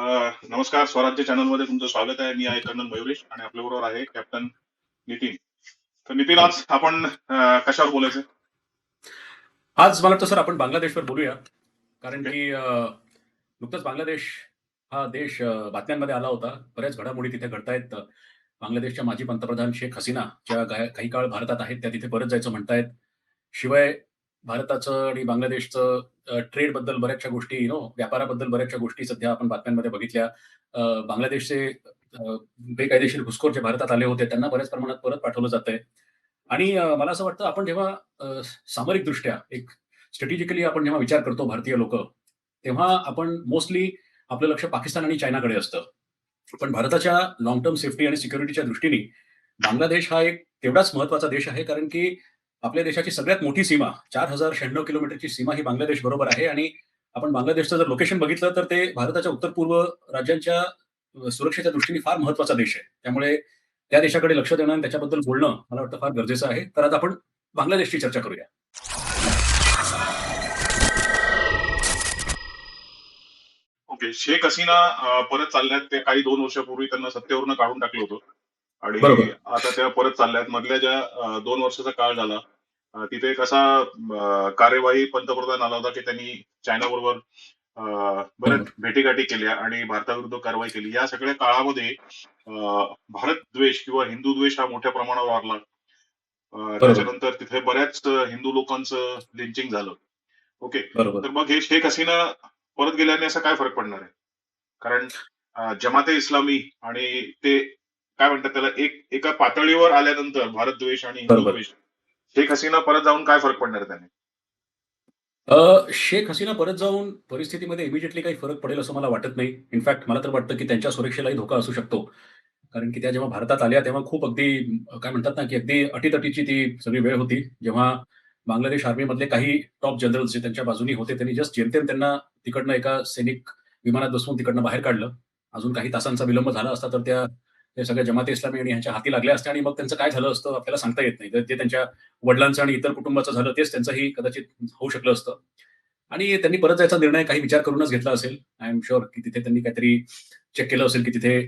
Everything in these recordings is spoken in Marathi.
नमस्कार. स्वराज्य चॅनलमध्ये तुमचं स्वागत आहे. मी आहे कर्नल मयुरेश आणि आपल्याबरोबर आहे कॅप्टन नितीन. तर नितीन, आज आपण कशावर बोलायचं? आज मला वाटतं सर आपण बांगलादेशवर बोलूया. कारण ओके. की नुकतंच बांगलादेश हा देश बातम्यांमध्ये आला होता. बऱ्याच घडामोडी तिथे घडतायत. बांगलादेशच्या माजी पंतप्रधान शेख हसीना ज्या काही काळ भारतात आहेत, त्या तिथे परत जायचं म्हणतायत. शिवाय भारताचं आणि बांगलादेशचं ट्रेडबद्दल बऱ्याचशा गोष्टी व्यापाराबद्दल बऱ्याचशा गोष्टी सध्या आपण बातम्यांमध्ये बघितल्या. बांगलादेशचे बेकायदेशीर घुसखोर जे भारतात आले होते, त्यांना बऱ्याच प्रमाणात परत पाठवलं जातंय. आणि मला असं वाटतं आपण जेव्हा सामरिकदृष्ट्या एक स्ट्रॅटेजिकली आपण जेव्हा विचार करतो भारतीय लोकं, तेव्हा आपण मोस्टली आपलं लक्ष पाकिस्तान आणि चायनाकडे असतं. पण भारताच्या लाँग टर्म सेफ्टी आणि सिक्युरिटीच्या दृष्टीने बांगलादेश हा एक तेवढाच महत्त्वाचा देश आहे. कारण की आपल्या देशाची सगळ्यात मोठी सीमा 4096 किलोमीटरची सीमा ही बांगलादेश बरोबर आहे. आणि आपण बांगलादेशचं जर लोकेशन बघितलं तर ते भारताच्या उत्तर-पूर्व राज्यांच्या सुरक्षेच्या दृष्टीने फार महत्त्वाचा देश आहे. त्यामुळे त्या देशाकडे लक्ष देणं आणि त्याच्याबद्दल बोलणं मला वाटतं फार गरजेचं आहे. तर आज आपण बांगलादेशची चर्चा करूया. ओके. शेख हसीना परत चालल्यात. ते काही 2 वर्षापूर्वी त्यांना सत्तेवरून काढून टाकलं होतं आणि बरोबर. आता त्या परत चालल्यात. मधल्या ज्या 2 वर्षाचा काळ झाला, तिथे एक असा कार्यवाही पंतप्रधान आला होता, की त्यांनी चायनाबरोबर बऱ्याच बरोबर. भेटीगाठी केल्या आणि भारताविरुद्ध कारवाई केली. या सगळ्या काळामध्ये भारत द्वेष किंवा हिंदू द्वेष हा मोठ्या प्रमाणावर वाढला. बरोबर. त्याच्यानंतर तिथे बऱ्याच हिंदू लोकांचं लिंचिंग झालं. ओके. बरोबर. तर मग हे शेख हसीना परत गेल्याने असा काय फरक पडणार आहे? कारण जमाते इस्लामी आणि ते काय म्हणतात त्याला, एका पातळीवर आल्यानंतर भारत द्वेष आणि हिंदू बरोबर. द्वेष, शेख हसीना परत जाऊन काय फरक पडणार आहे त्याने? शेख हसीना परत जाऊन परिस्थितीमध्ये इमिडिएटली काही फरक पडेल असं मला वाटत नाही. इनफॅक्ट मला तर वाटतं की त्यांच्या सुरक्षेलाही धोका असू शकतो. कारण की त्या जेव्हा भारतात आल्या तेव्हा खूप अगदी काय म्हणतात ना, की अगदी अटीतटीची ती सगळी वेळ होती. जेव्हा बांगलादेश आर्मीमधले काही टॉप जनरल्स जे त्यांच्या बाजूनी होते, त्यांनी जस्ट जेमतेम त्यांना तिकडनं एका सैनिक विमानात बसवून तिकडनं बाहेर काढलं. अजून काही तासांचा विलंब झाला असता तर त्या सगळ्या जमाते इस्लामी आणि ह्यांच्या हाती लागल्या असत्या आणि मग त्यांचं काय झालं असतं आपल्याला सांगता येत नाही. तर ते त्यांच्या वडिलांचं आणि इतर कुटुंबाचं झालं तेच त्यांचंही कदाचित होऊ शकलं असतं. आणि त्यांनी परत जायचा निर्णय काही विचार करूनच घेतला असेल. आय एम शुअर की तिथे त्यांनी काहीतरी चेक केलं असेल, की तिथे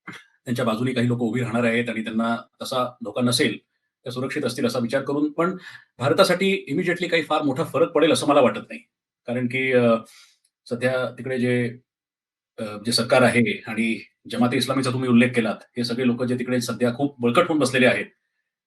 त्यांच्या बाजूने काही लोकं उभी राहणार आहेत आणि त्यांना तसा धोका नसेल, त्या सुरक्षित असतील असा विचार करून. पण भारतासाठी इमिडिएटली काही फार मोठा फरक पडेल असं मला वाटत नाही. कारण की सध्या तिकडे जे सरकार आहे आणि जमाते इस्लामीचा तुम्ही उल्लेख केलात. हे सगळे लोकं जे तिकडे सध्या खूप बळकट होऊन बसलेले आहेत.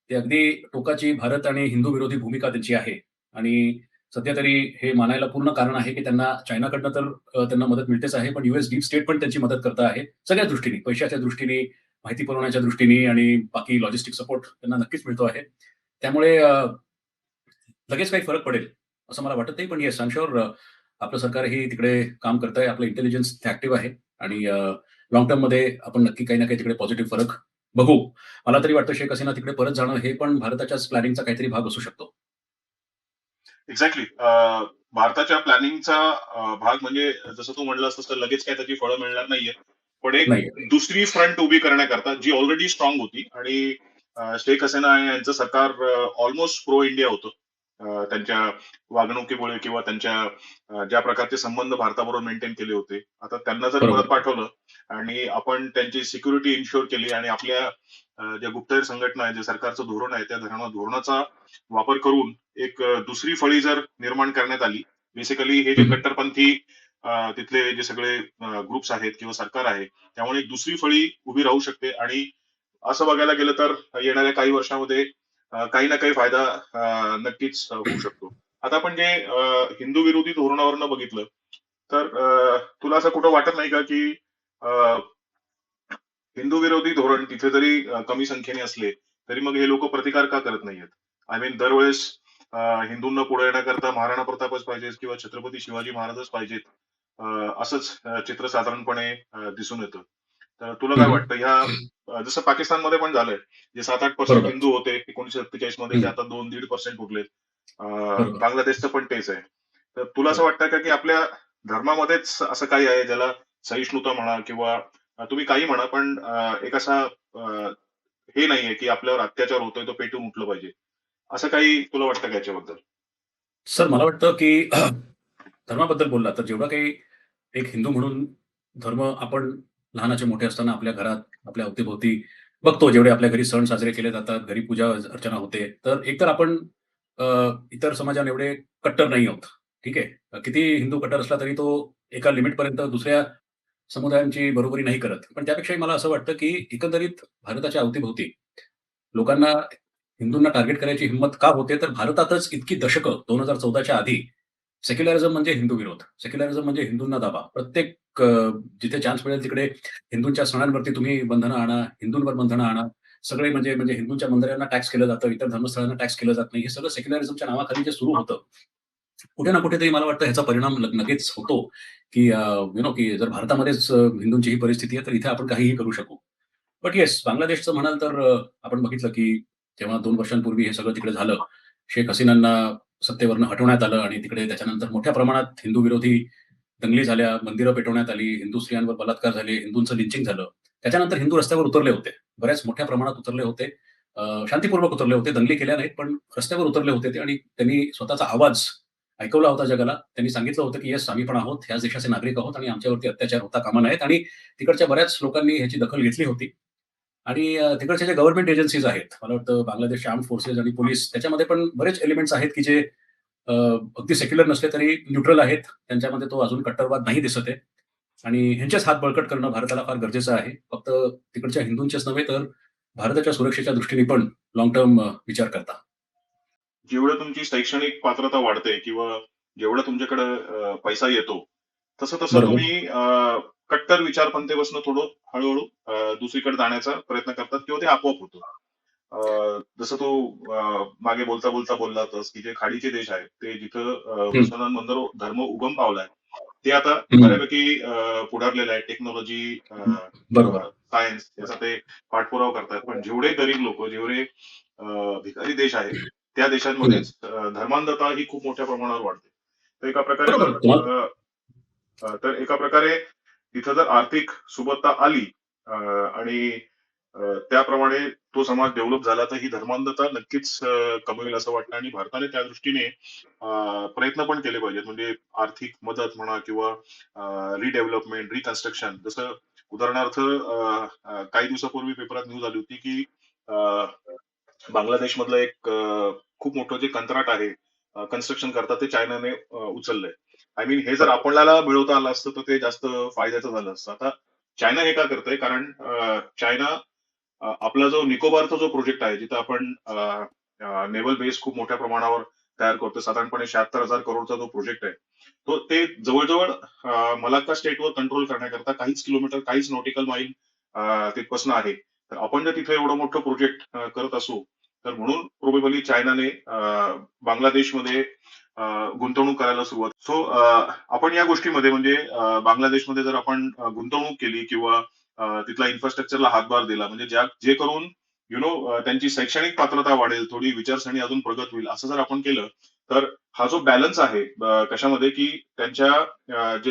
ते अगदी टोकाची भारत आणि हिंदू विरोधी भूमिका त्यांची आहे. आणि सध्या तरी हे मानायला पूर्ण कारण आहे, की त्यांना चायनाकडनं तर त्यांना मदत मिळतेच आहे. पण यूएस डीप स्टेट पण त्यांची मदत करत आहे. सगळ्याच दृष्टीने, पैशाच्या दृष्टीने, माहिती पुरवण्याच्या दृष्टीने आणि बाकी लॉजिस्टिक सपोर्ट त्यांना नक्कीच मिळतो आहे. त्यामुळे लगेच काही फरक पडेल असं मला वाटत नाही. पण येस, आय एम शुअर आपलं सरकारही तिकडे काम करतंय. आपलं इंटेलिजन्स तिथे ॲक्टिव्ह आहे आणि लाँग टर्ममध्ये आपण नक्की काही ना काही तिकडे पॉझिटिव्ह फरक बघू. मला तरी वाटतं शेख हसीना तिकडे परत जाणं हे पण भारताच्याच प्लॅनिंगचा काहीतरी भाग असू शकतो. एक्झॅक्टली. भारताच्या प्लॅनिंगचा भाग म्हणजे जसं तू म्हणलास तसं लगेच काय त्याची फळं मिळणार नाहीये. पण एक नाही. दुसरी फ्रंट उभी करण्याकरता जी ऑलरेडी स्ट्रॉंग होती आणि शेख हसीना यांचं सरकार ऑलमोस्ट प्रो इंडिया होतं. त्यांच्या वागणुकीमुळे किंवा त्यांच्या ज्या प्रकारचे संबंध भारताबरोबर मेंटेन केले होते. आता त्यांना जर परत बरोबर. पाठवलं आणि आपण त्यांची सिक्युरिटी इन्शुअर केली आणि आपल्या ज्या गुप्तहेर संघटना आहे, जे सरकारचं धोरण आहे, त्या धोरणाचा वापर करून एक दुसरी फळी जर निर्माण करण्यात आली. बेसिकली हे जे हं, कट्टरपंथी तिथले जे सगळे ग्रुप्स आहेत किंवा सरकार आहे, त्यामुळे एक दुसरी फळी उभी राहू शकते आणि असं बघायला गेलं तर येणाऱ्या काही वर्षामध्ये काही ना काही फायदा नक्कीच होऊ शकतो. आता आपण जे हिंदू विरोधी धोरणावरनं बघितलं, तर तुला असं कुठं वाटत नाही का, की अ, हिंदू विरोधी धोरण तिथे जरी कमी संख्येने असले, तरी मग हे लोकं प्रतिकार का करत नाहीयेत? आय मीन दरवेळेस अ, हिंदूंना पुढे येण्याकरता महाराणा प्रतापच पाहिजे किंवा छत्रपती शिवाजी महाराजच पाहिजेत. अ, असंच चित्र साधारणपणे दिसून येतं. तर तुला काय हं, वाटतं ह्या जसं पाकिस्तानमध्ये पण झालंय, जे 7-8% बरोबर. हिंदू होते 1947 मध्ये, ते हं, आता 2-1.5% उरलेत. अ, बरोबर. बांगलादेशचं पण तेच आहे. तर तुला असं बरोबर. वाटतं का, की आपल्या धर्मामध्येच असं काही आहे ज्याला सहिष्णुता म्हणा किंवा तुम्ही काही म्हणा, पण एक असा हे नाहीये, की आपल्यावर अत्याचार होतोय तो पेटून उठलं पाहिजे. असं काही तुला वाटतं का याच्याबद्दल? सर मला वाटतं, की धर्माबद्दल बोललात तर जेवढा काही एक हिंदू म्हणून धर्म आपण लहानाचे मोठे असताना आपल्या घरात, आपल्या अवतीभोवती बघतो. जेवढे आपल्या घरी सण साजरे केले जातात, घरी पूजा अर्चना होते. तर एकतर आपण अ, इतर समाजाने एवढे कट्टर नाही आहोत. ठीक आहे. किती हिंदू कट्टर असला तरी तो एका लिमिटपर्यंत दुसऱ्या समुदायांची बरोबरी नाही करत. पण त्यापेक्षाही मला असं वाटतं, की एकंदरीत भारताच्या अवतीभोवती लोकांना हिंदूंना टार्गेट करायची हिंमत का होते? तर भारतातच इतकी दशकं 2014च्या आधी सेक्युलरिझम म्हणजे हिंदू विरोध, सेक्युलरिझम म्हणजे हिंदूंना दाबा. प्रत्येक जिथे चान्स मिळेल तिकडे हिंदूंच्या सणांवरती तुम्ही बंधनं आणा, हिंदूंवर बंधनं आणा. सगळे म्हणजे हिंदूंच्या मंदिरांना टॅक्स केलं जातं, इतर धर्मस्थळांना टॅक्स केलं जात नाही. हे सगळं सेक्युलरिझमच्या नावाखाली जे सुरू होतं, कुठे ना कुठेतरी मला वाटतं ह्याचा परिणाम नक्कीच होतो, की की जर भारतामध्येच हिंदूंची ही परिस्थिती आहे, तर इथे आपण काहीही करू शकू. बट येस, बांगलादेशचं म्हणाल तर आपण बघितलं की जेव्हा 2 वर्षांपूर्वी हे सगळं तिकडे झालं, शेख हसीनांना सत्तेवरनं हटवण्यात आलं आणि तिकडे त्याच्यानंतर मोठ्या प्रमाणात हिंदू विरोधी दंगली झाल्या, मंदिरं पेटवण्यात आली, हिंदू स्त्रियांवर बलात्कार झाले, हिंदूंचं लिंचिंग झालं. त्याच्यानंतर हिंदू रस्त्यावर उतरले होते. बऱ्याच मोठ्या प्रमाणात उतरले होते. शांतीपूर्वक उतरले होते, दंगली केल्या नाहीत, पण रस्त्यावर उतरले होते ते आणि त्यांनी स्वतःचा आवाज ऐकवला होता जगाला. त्यांनी सांगितलं होतं की येस, आम्ही पण आहोत, ह्याच देशाचे नागरिक आहोत आणि आमच्यावरती अत्याचार होता कामा नयेत आणि तिकडच्या बऱ्याच लोकांनी ह्याची दखल घेतली होती. आणि तिकडचे जे गव्हर्नमेंट एजन्सीज आहेत, मला वाटतं बांगलादेश आर्म्ड फोर्सेस आणि पोलीस त्याच्यामध्ये पण बरेच एलिमेंट्स आहेत, की जे अगदी सेक्युलर नसले तरी न्यूट्रल आहेत. त्यांच्यामध्ये तो अजून कट्टरवाद नाही दिसत आहे. आणि ह्यांचेच हात बळकट करणं भारताला फार गरजेचं आहे. फक्त तिकडच्या हिंदूंचेच नव्हे, तर भारताच्या सुरक्षेच्या दृष्टीने पण लाँग टर्म विचार करता. जेवढं तुमची शैक्षणिक पात्रता वाढते किंवा जेवढा तुमच्याकडे पैसा येतो, तसं बरोबर. तुम्ही कट्टर विचारपंथेपासून थोडं हळू-हळू दुसरीकडे जाण्याचा प्रयत्न करतात किंवा ते आपोआप होतं. जसं तू मागे बोलता-बोलता बोलला होतास, की जे खाडीचे देश आहेत, ते जिथं हं, मुसलमान धर्म उगम पावलाय, ते आता हं. बऱ्यापैकी पुढारलेलं आहे. टेक्नॉलॉजी, बरोबर. सायन्स याचा ते पाठपुरावा करतायत. पण जेवढे गरीब लोकं, जेवढे भिकारी देश आहेत, त्या हं. देशांमध्येच धर्मांधता ही खूप मोठ्या प्रमाणावर वाढते. तर एका प्रकारे बरोबर. तुम्हाला तिथं जर आर्थिक सुबत्ता आली आणि त्याप्रमाणे तो समाज डेव्हलप झाला तर ही धर्मांधता नक्कीच कमी होईल असं वाटतं आणि भारताने त्या दृष्टीने प्रयत्न पण केले पाहिजेत. म्हणजे आर्थिक मदत म्हणा किंवा रिडेव्हलपमेंट, रिकन्स्ट्रक्शन. जसं उदाहरणार्थ काही दिवसापूर्वी पेपरात न्यूज आली होती की बांगलादेशमधलं एक खूप मोठं जे कंत्राट आहे कन्स्ट्रक्शन करता ते चायनाने उचललंय. आय मीन हे जर आपल्याला मिळवता आलं असतं तर ते जास्त फायद्याचं झालं असतं. आता चायना हे का करतंय? कारण चायना आपला जो निकोबारचा जो प्रोजेक्ट आहे, जिथं आपण नेव्हल बेस खूप मोठ्या प्रमाणावर तयार करतोय. साधारणपणे 76,000 करोडचा जो प्रोजेक्ट आहे, तो ते जवळ-जवळ मलाक्का स्टेटवर कंट्रोल करण्याकरता काहीच किलोमीटर, काहीच नॉटिकल माईल तिथपासून आहे. तर आपण जर तिथे एवढं मोठं प्रोजेक्ट करत असू, तर म्हणून प्रोबेबली चायनाने बांगलादेशमध्ये गुंतवणूक करायला सुरुवात. सो आपण या गोष्टीमध्ये म्हणजे बांगलादेशमध्ये जर आपण गुंतवणूक केली किंवा तिथला इन्फ्रास्ट्रक्चरला हातभार दिला म्हणजे जे करून त्यांची शैक्षणिक पात्रता वाढेल, थोडी विचारसरणी अजून प्रगत होईल, असं जर आपण केलं, तर हा जो बॅलन्स आहे कशामध्ये की त्यांच्यातली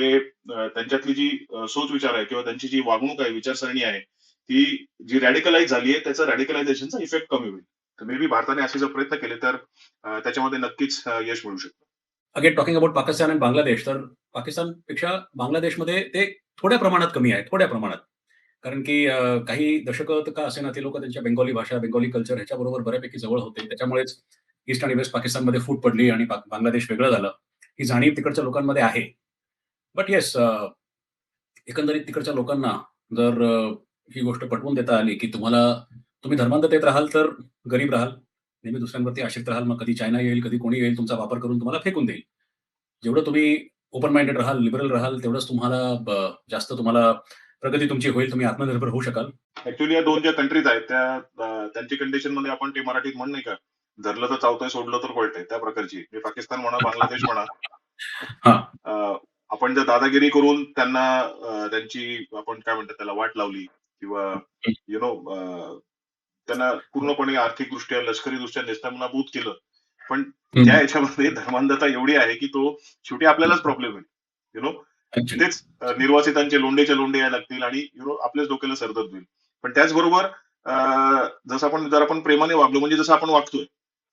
जी सोच विचार आहे किंवा त्यांची जी वागणूक आहे, विचारसरणी आहे, ती जी रॅडिकलाइज झाली आहे, त्याचा रॅडिकलायझेशनचा इफेक्ट कमी होईल. तर मे बी भारताने असे जर प्रयत्न केले तर त्याच्यामध्ये नक्कीच यश मिळू शकतं. अगेन टॉकिंग अबाउट पाकिस्तान आणि बांगलादेश, तर पाकिस्तानपेक्षा बांगलादेशमध्ये ते थोड्या प्रमाणात कमी आहे, थोड्या प्रमाणात. कारण की काही दशकं तर का असेना, ते लोकं त्यांच्या बेंगॉली भाषा, बेंगॉली कल्चर ह्याच्याबरोबर बऱ्यापैकी जवळ होते. त्याच्यामुळेच ईस्ट आणि वेस्ट पाकिस्तानमध्ये फूट पडली आणि बांगलादेश वेगळं झालं. ही जाणीव तिकडच्या लोकांमध्ये आहे. बट येस, एकंदरीत तिकडच्या लोकांना जर ही गोष्ट पटवून देता आली, की तुम्ही धर्मांधतेत राहाल तर गरीब राहाल, नेहमी दुसऱ्यांवरती आश्रित राहाल, मग कधी चायना येईल, कधी कोणी येईल, तुमचा वापर करून तुम्हाला फेकून देईल. जेवढं तुम्ही ओपन माइंडेड राहाल, लिबरल राहाल, तेवढंच जास्त तुम्हाला प्रगती तुमची होईल, तुम्ही आत्मनिर्भर होऊ शकाल. ऍक्च्युअली या दोन ज्या कंट्रीज आहेत त्यांची कंडिशन मध्ये आपण ते मराठीत म्हण नाही का, धरलं तर चावतंय, सोडलं तर पळतंय, त्या प्रकारची. म्हणजे पाकिस्तान म्हणा, बांगलादेश म्हणा. हां. आपण जर दादागिरी करून त्यांना त्यांची आपण काय म्हणतात त्याला वाट लावली किंवा हं, यु नो त्यांना पूर्णपणे आर्थिकदृष्ट्या, लष्करीदृष्ट्या नेस्तनाबूत केलं. पण त्या हं. ह्याच्यामध्ये धर्मांधता एवढी आहे, की तो शेवटी आपल्यालाच प्रॉब्लेम होईल. You know actually. तिथेच निर्वासितांचे लोंढेच्या लोंढे यायला लागतील आणि आपल्याच डोक्याला सरदर्द होईल. पण त्याचबरोबर जर आपण प्रेमाने वागलो म्हणजे जसं आपण वागतोय,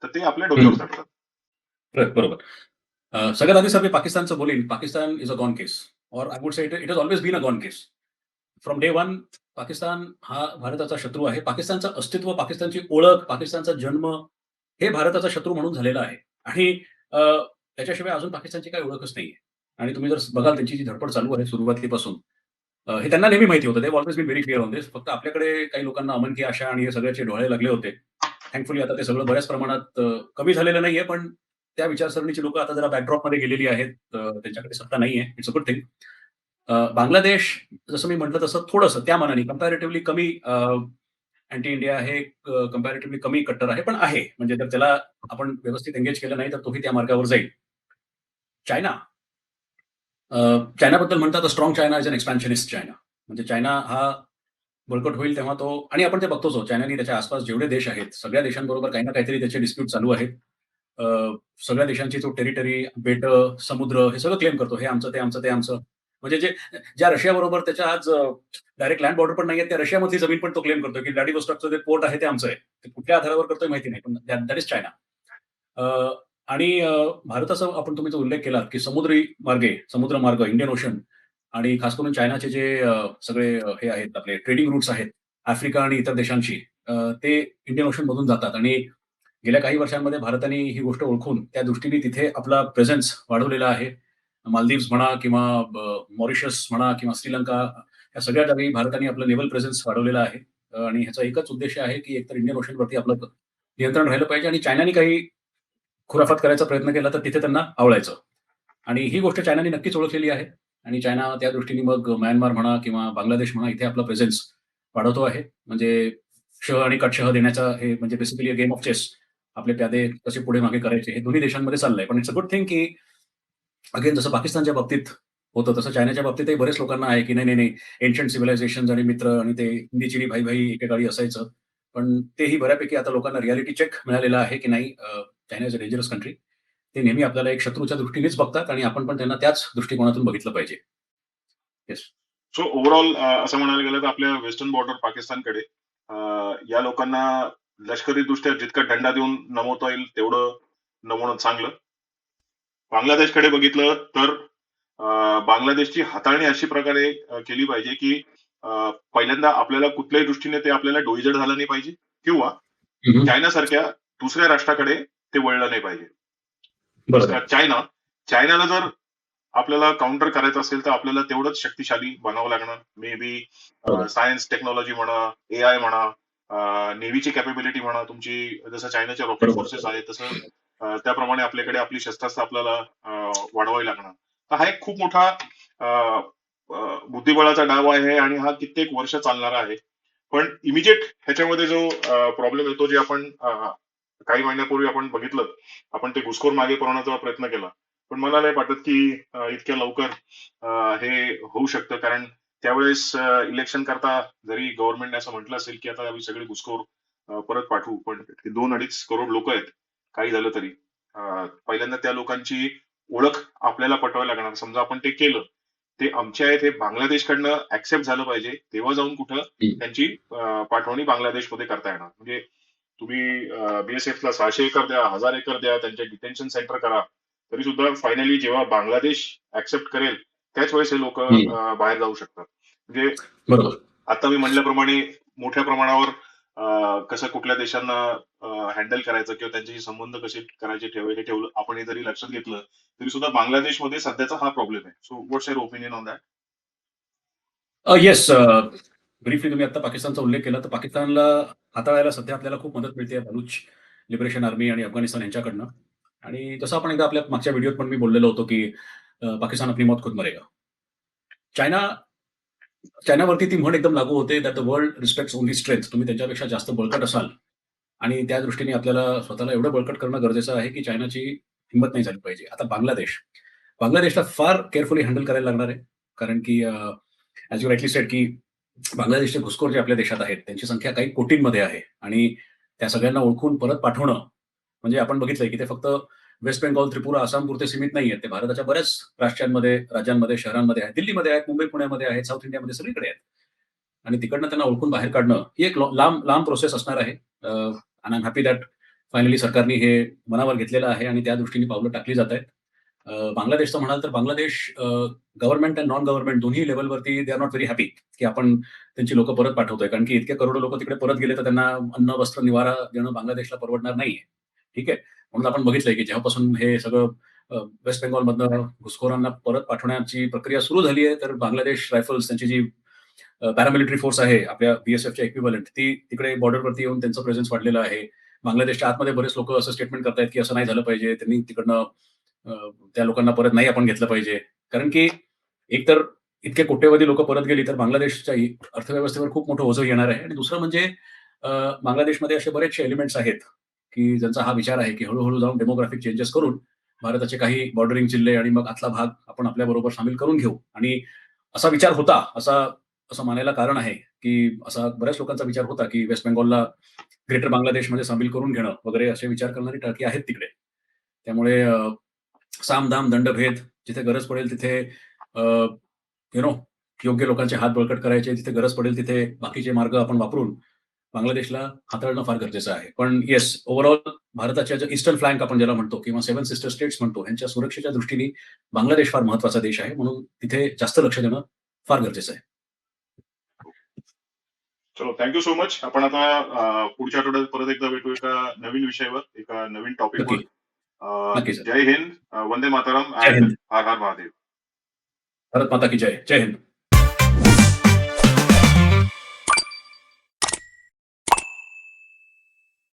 तर ते आपल्या डोक्यावर चढतात. बरोबर. सगळ्यात आधी सर मी पाकिस्तानचं बोलीन. पाकिस्तान इज अ गॉन केस. और I would say it it has always been a gone case. From day one Pakistan हा भारताचा शत्रू आहे. पाकिस्तानचं अस्तित्व, पाकिस्तानची ओळख, पाकिस्तानचा जन्म हे भारताचा शत्रू म्हणून झालेला आहे. आणि अ, त्याच्याशिवाय अजून पाकिस्तानची काही ओळखच नाहीये. आणि तुम्ही जर बघाल त्यांची जी धडपड चालू आहे सुरुवातीपासून, हे त्यांना नेहमी माहिती होतं. They have always been very clear on this. फक्त आपल्याकडे काही लोकांना अमन की आशा आणि हे सगळ्याचे डोळे लागले होते. थँकफुली आता ते सगळं बऱ्याच प्रमाणात कमी झालेलं नाहीये, पण त्या विचारसरणीची लोकं आता जरा बॅकड्रॉपमध्ये गेलेली आहेत. त्यांच्याकडे सत्ता नाहीये. It's a good thing. Bangladesh जसं मी म्हटलं तसं थोडंसं त्या मानाने कंपॅरेटिव्हली कमी अँटी इंडिया आहे, कंपॅरेटिव्हली कमी कट्टर आहे, पण आहे. म्हणजे जर त्याला आपण व्यवस्थित एंगेज केलं नाही, तर तोही त्या मार्गावर जाईल. चायना चायनाबद्दल म्हणतात strong China is an expansionist China. म्हणजे चायना हा बळकट होईल तेव्हा तो, आणि आपण ते बघतोच आहोत. चायनाने त्याच्या आसपास जेवढे देश आहेत, सगळ्या देशांबरोबर काही ना काहीतरी त्याचे डिस्प्यूट चालू आहेत. अ, सगळ्या देशांची तो टेरिटरी, बेटं, समुद्र हे सगळं क्लेम करतो. हे आमचं, ते आमचं, ते आमचं. म्हणजे ज्या रशियाबरोबर त्याच्या आज डायरेक्ट लँड बॉर्डर पण नाहीये, त्या रशियामधली जमीन पण तो क्लेम करतो, की व्लादिवोस्टॉकचं जे पोर्ट आहे ते आमचं आहे. ते कुठल्या आधारावर करतोय माहिती नाही, पण दॅट इज चायना. आणि भारताचा आपण तुम्ही जो उल्लेख केलात, की समुद्रमार्ग, इंडियन ओशन आणि खास करून चायनाचे जे सगळे हे आहेत आपले ट्रेडिंग रूट्स आहेत, आफ्रिका आणि इतर देशांशी, ते इंडियन ओशनमधून जातात. आणि गेल्या काही वर्षांमध्ये भारताने ही गोष्ट ओळखून त्या दृष्टीने तिथे आपला प्रेझेन्स वाढवलेला आहे. मालदीव्स म्हणा किंवा मॉरिशस म्हणा किंवा श्रीलंका, या सगळ्या जागी भारताने आपलं नेव्हल प्रेझेन्स वाढवलेला आहे. आणि ह्याचा एकच उद्देश आहे, की एकतर इंडियन ओशनवरती आपलं नियंत्रण राहिलं पाहिजे, आणि चायनाने काही खुराफात करायचा प्रयत्न केला तर तिथे त्यांना आवळायचं. आणि ही गोष्ट चायनाने नक्कीच ओळखलेली आहे. आणि चायना त्या दृष्टीने मग म्यानमार म्हणा किंवा बांगलादेश म्हणा, इथे आपला प्रेझेन्स वाढवतो आहे. म्हणजे शह आणि कटशह देण्याचा हे म्हणजे बेसिकली गेम ऑफ चेस. आपले प्यादे कसे पुढे मागे करायचे हे दोन्ही देशांमध्ये चाललंय. पण इट्स अ गुड थिंग, की अगेन जसं पाकिस्तानच्या बाबतीत होतं, तसं चायनाच्या बाबतीतही बरेच लोकांना आहे, की नाही, नाही, नाही, एन्शियंट सिव्हिलायझेशन्स आणि मित्र आणि ते हिंदी, चिनी, भाई-भाई एकेकाळी असायचं. पण तेही बऱ्यापैकी आता लोकांना रिॲलिटी चेक मिळालेला आहे, की नाही, China is a dangerous country. ते नेहमी आपल्याला एक शत्रूच्या दृष्टीनेच बघतात आणि आपण पण त्यांना त्याच दृष्टिकोनातून बघितलं पाहिजे. येस. सो ओव्हरऑल असं म्हणायला गेलं तर आपल्या वेस्टर्न बॉर्डर पाकिस्तानकडे या लोकांना लष्करीदृष्ट्या जितका दंडा देऊन नमवता येईल तेवढं नमवणं चांगलं. बांगलादेशकडे बघितलं तर बांगलादेशची हाताळणी अशी प्रकारे केली पाहिजे, की पहिल्यांदा आपल्याला कुठल्याही दृष्टीने ते आपल्याला डोईजड झालं नाही पाहिजे, किंवा चायनासारख्या दुसऱ्या राष्ट्राकडे ते वळलं नाही पाहिजे. बरोबर. चायनाला जर आपल्याला काउंटर करायचं असेल तर आपल्याला तेवढंच शक्तिशाली बनावं लागणार. मे बी बरोबर. सायन्स टेक्नॉलॉजी म्हणा, एआय म्हणा, नेव्हीची कॅपेबिलिटी म्हणा तुमची, जसं चायनाच्या रॉकेट बरोबर. फोर्सेस आहेत तसं त्याप्रमाणे आपल्याकडे आपली शस्त्रास्त्र आपल्याला वाढवावी लागणार. तर हा एक खूप मोठा बुद्धिबळाचा डाव आहे आणि हा कित्येक वर्ष चालणारा आहे. पण इमिजिएट ह्याच्यामध्ये जो प्रॉब्लेम येतो, जे आपण काही महिन्यापूर्वी आपण बघितलं, आपण ते घुसखोर मागे पळवण्याचा प्रयत्न केला. पण मला नाही वाटत की इतक्या लवकर हे होऊ शकतं, कारण त्यावेळेस इलेक्शन करता जरी गव्हर्नमेंटने असं म्हटलं असेल की आता आम्ही सगळे घुसखोर परत पाठवू, पण 2-2.5 करोड लोक आहेत, काही झालं तरी पहिल्यांदा त्या लोकांची ओळख आपल्याला पटवायला लागणार. समजा आपण ते केलं, ते आमचे आहेत हे बांगलादेशकडनं ऍक्सेप्ट झालं पाहिजे, तेव्हा जाऊन कुठं त्यांची पाठवणी बांगलादेशमध्ये करता येणार. म्हणजे तुम्ही बीएसएफ ला 600 एकर द्या, 1000 एकर द्या, त्यांचे डिटेन्शन सेंटर करा, तरी सुद्धा फायनली जेव्हा बांगलादेश ऍक्सेप्ट करेल त्याच वेळेस हे लोक बाहेर जाऊ शकतात. म्हणजे बरोबर. आता मी म्हणल्याप्रमाणे मोठ्या प्रमाणावर कसं कुठल्या देशांना हँडल करायचं किंवा त्यांच्याशी संबंध कसे करायचे हे ठेवलं आपण, हे जरी लक्षात घेतलं तरी सुद्धा बांगलादेशमध्ये सध्याचा हा प्रॉब्लेम आहे. So what's your opinion on that? Yes. Briefly तुम्ही आता पाकिस्तानचा उल्लेख केला, तर पाकिस्तानला हाताळायला सध्या आपल्याला खूप मदत मिळते बलूच लिबरेशन आर्मी आणि अफगाणिस्तान यांच्याकडनं. आणि जसं आपण एकदा आपल्या मागच्या व्हिडिओत पण मी बोललेलो होतो, की पाकिस्तान अपनी मौत खुद मरेगा. चायनावरती ती म्हण एकदम लागू होते, that the world respects only strength. तुम्ही त्यांच्यापेक्षा जास्त बळकट असाल आणि त्या दृष्टीने आपल्याला स्वतःला एवढं बळकट करणं गरजेचं आहे, की चायनाची हिंमत नाही झाली पाहिजे. आता बांगलादेशला फार केअरफुली हँडल करायला लागणार आहे. कारण की ॲज यू राईटली सेड, की बांगलादेशचे घुसखोर जे आपल्या देशात आहेत, त्यांची संख्या काही कोटींमध्ये आहे. आणि त्या सगळ्यांना ओळखून परत पाठवणं, म्हणजे आपण बघितलंय, की ते फक्त वेस्ट बेंगॉल, त्रिपुरा, आसाम पुरते सीमित नाहीयेत. ते भारताच्या बऱ्याच राज्यांमध्ये, शहरांमध्ये आहेत, दिल्लीमध्ये आहेत, मुंबई, पुण्यामध्ये आहेत, साऊथ इंडियामध्ये सगळीकडे आहेत. आणि तिकडनं त्यांना ओळखून बाहेर काढणं ही एक लांब प्रोसेस असणार आहे. आणि I am happy that finally सरकारने हे मनावर घेतलेलं आहे आणि त्या दृष्टीने पावलं टाकली जात आहेत. बांगलादेशचं म्हणाल तर Bangladesh government and non government दोन्ही लेव्हलवरती they are not very happy की आपण त्यांची लोकं परत पाठवतोय. कारण की इतके करोडो लोकं तिकडे परत गेले तर त्यांना अन्न, वस्त्र, निवारा देणं बांगलादेशला परवडणार नाहीये. ठीक आहे. म्हणून आपण बघितलंय की जेव्हापासून हे सगळं वेस्ट बेंगॉलमधनं घुसखोरांना परत पाठवण्याची प्रक्रिया सुरू झाली आहे, तर बांगलादेश रायफल्स त्यांची जी पॅरामिलिटरी फोर्स आहे आपल्या BSFच्या इक्विव्हॅलंट ती तिकडे बॉर्डरवरती येऊन त्यांचं प्रेझेन्स वाढलेलं आहे. बांगलादेशच्या आतमध्ये बरेच लोकं असं स्टेटमेंट करतायत की असं नाही झालं पाहिजे. त्यांनी तिकडनं अ, त्या लोकांना परत नाही आपण घेतलं पाहिजे. कारण की एकतर इतके कोट्यवधी लोकं परत गेली तर बांगलादेशच्या अर्थव्यवस्थेवर खूप मोठं ओझं येणार आहे आणि दुसरं म्हणजे अ, बांगलादेशमध्ये असे बरेचसे एलिमेंट्स आहेत, की ज्यांचा हा विचार आहे, की हळू जाऊन डेमोग्राफिक चेंजेस करून भारताचे काही बॉर्डरिंग जिल्हे आणि मग आतला भाग आपण आपल्याबरोबर सामील करून घेऊ आणि असा विचार होता, असं मानायला कारण आहे, की असा बऱ्याच लोकांचा विचार होता, की वेस्ट बेंगॉलला ग्रेटर बांगलादेशमध्ये सामील करून घेणं वगैरे असे विचार करणारी टाकी आहेत तिकडे. त्यामुळे साम-दाम, दंडभेद जिथे गरज पडेल तिथे यू नो योग्य लोकांचे हात बळकट करायचे, जिथे गरज पडेल तिथे बाकीचे मार्ग आपण वापरून बांगलादेशला हाताळणं फार गरजेचं आहे. पण येस, ओव्हरऑल भारताच्या ज्या ईस्टर्न फ्लँक आपण ज्याला म्हणतो किंवा सेव्हन सिस्टर स्टेट्स म्हणतो, यांच्या सुरक्षेच्या दृष्टीने बांगलादेश फार महत्त्वाचा देश आहे. म्हणून तिथे जास्त लक्ष देणं फार गरजेचं आहे. चलो, थँक यू सो मच. आपण आता पुढच्या आठवड्यात परत एकदा भेटू एका नवीन विषयावर, एका नवीन नक्की, टॉपिकवर. नक्की सर. जय हिंद, वंदे मातरम जय अँड हिंद. हर हर महादेव. भारत माता की जय. जय हिंद.